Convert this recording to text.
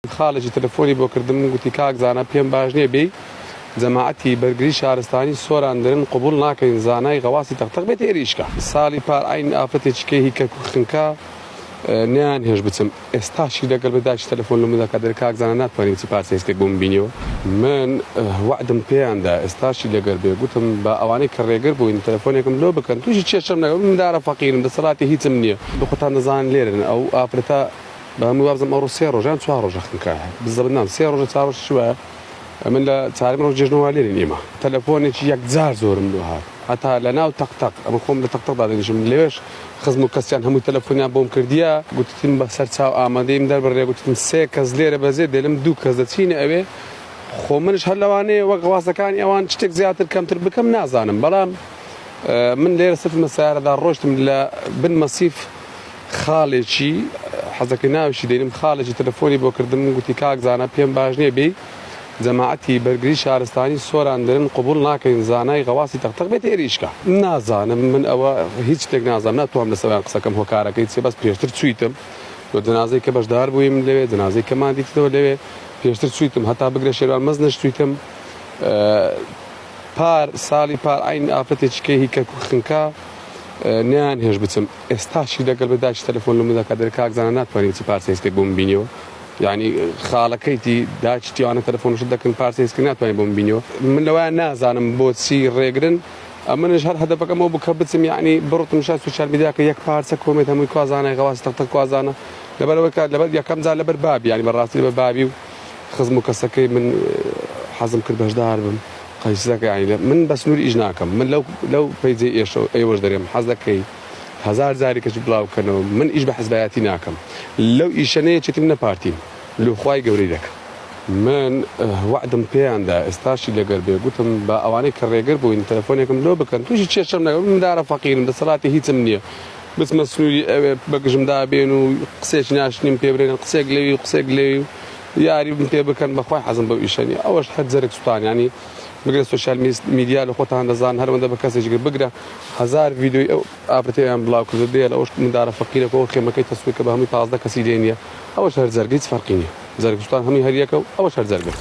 خاڵێکی تەلەفۆنی بۆ کردم گوتی کاک زانە پێم باش نییە بێ جەماعەتی بەرگری شارستانی سۆراندرن قبول ناکەین زانای غەواسی تەختەق بێت عێریشکە ساڵی پار عین ئافرەتێکی کەی کە خنکە نیان هێش بچم ئێستاشی لەگەڵ بەداش تەلەفۆن لەمەدا کە دەر کاک زانە ناتوانین چی پارچەیەک بۆم بینیەوە من وعدم پێیاندا ئێستاشی لەگەر بێ گوتم بە ئەوانەی کە ڕێگر بووین تەلەفۆنێکم لۆ بکەن تووشی چێشەم نەگەڵ مندارە فەقیرم دەسەڵاتی هیچم نییە بخۆتان دەزانن لێرن ئەو ئافرەتە بە هەموو وابزم ئەوڕۆ 3 ڕۆژان 4 ڕۆژە خنکە بزەبنام 3 ڕۆژە 4 ڕۆژ شوە من لە چارەم ڕۆژ جێژنەوە لێرین ئێمە تەلەفۆنێکی یەکجار زۆرم لۆ هات هەتا لە ناو تەختەق ئەمە خۆم لە تەختەقدا دەنیشم لێش خزم و کەسیان هەمووی تەلەفۆنیان بۆم کردیە گوتتین بەسەر چاو ئامادەیم دەربڕێ گوتتم 3 کەس لێرە بەزێ دێلم 2 کەس دەچینە ئەوێ خۆ منش هەر لەوانەیە وەک غەواسەکانی ئەوان شتێک زیاتر کەمتر بکەم نازانم بەڵام من لێرە سفمە سیارەدا ڕۆشتم لە بن مەسیف خاڵێکی حەزەکەی ناویشی دێنم خاڵێکی تەلەفۆنی بۆ کردم گوتی کاک زانە پێم باش نییە بێ جەماعەتی بەرگری شارستانی سۆراندرن قبول ناکەین زانای غەواسی تەختەق بێت عێریشکە نازانم من ئەوە هیچ شتێک نازانم ناتوانم لەسەویان قسەکەم هۆکارەکەی چێ بەس پێشتر چوویتم بۆ جەنازەی کە بەشدار بوویم لەوێ جەنازەی کەمان دیتەوە لەوێ پێشتر چوویتم هەتا بگرە شێروان مەز نەشتویتم پار ساڵی پار عین ئافرەتێکی کەی کە خنکە نیان هێش بچم ئێستاشی لەگەڵ بەداش تەلەفۆن لەمەدا کە دەر کاک زانە ناتوانین چی پارچەیەک بۆم بینیەوە یعنی خاڵەکەیتی داچتیوانە تەلەفۆنش دەکەن پارچەیەک ناتوانین بۆم بینیەوە من لەوایە نازانم بۆچی ڕێگرن ئەمنش هەر هەدەفەکەمەوە بکە بچم یعنی بڕۆتم شار سوشیال میدیاکە یەک پارچە کۆمێت هەمووی کوازانای غەواسی تەختەق کوازانە لەبەرەوە کە لەبەر یەکەم جار لەبەر بابی یعنی بەڕاستی لەبەر بابی و خزم و کەسەکەی من حەزم کرد بەشدار بم قەیسەکە یعنی من بە سنووری ئیش ناکەم من لەو پەیجەی ئێوەش دەرێم حەز دەکەی هەزار جاری کەچ بڵاوکەنەوە من ئیش بە حزبایەتی ناکەم لەو ئیشەنەیە چێتیم نەپارتیم لۆ خوای گەورەی دەکەم من وعدم پێیاندا ئێستاشی لەگەر بێ گوتم بە ئەوانەی کە ڕێگر بووین تەلەفۆنێکم لۆ بکەن تووشی چێشەم نەگەڵ مندارە فەقیرم دەسەڵاتی هیچم نییە بچمە سنووری ئەوێ بەگژمدا بێن و قسێکی ناشنیم پێ برێن قسێک لەوی قسێک لێوی یاری بم پێ بکەن بەخوای حەزم بەو ئیشەنی ئەوەش هەر جەرێک سووتان ینی بگرە سوشیال میدیا لە خۆتان دەزان هەرەوەندە بە کەسێکی بگرە هەزار ڤیدیۆی ئەو ئافرەتەیان بڵاو کردو دێ لە ئەوش مندارە فەقیرەکە ئەو خێمەکەی تەسووی کە بە هەمووی 15 کەسی دێنیە ئەوەش هەر جەرگی هیچ فەرقی نییە جەرگ سووتان هەمووی هەر یەکە و ئەوەش هەر جەرگە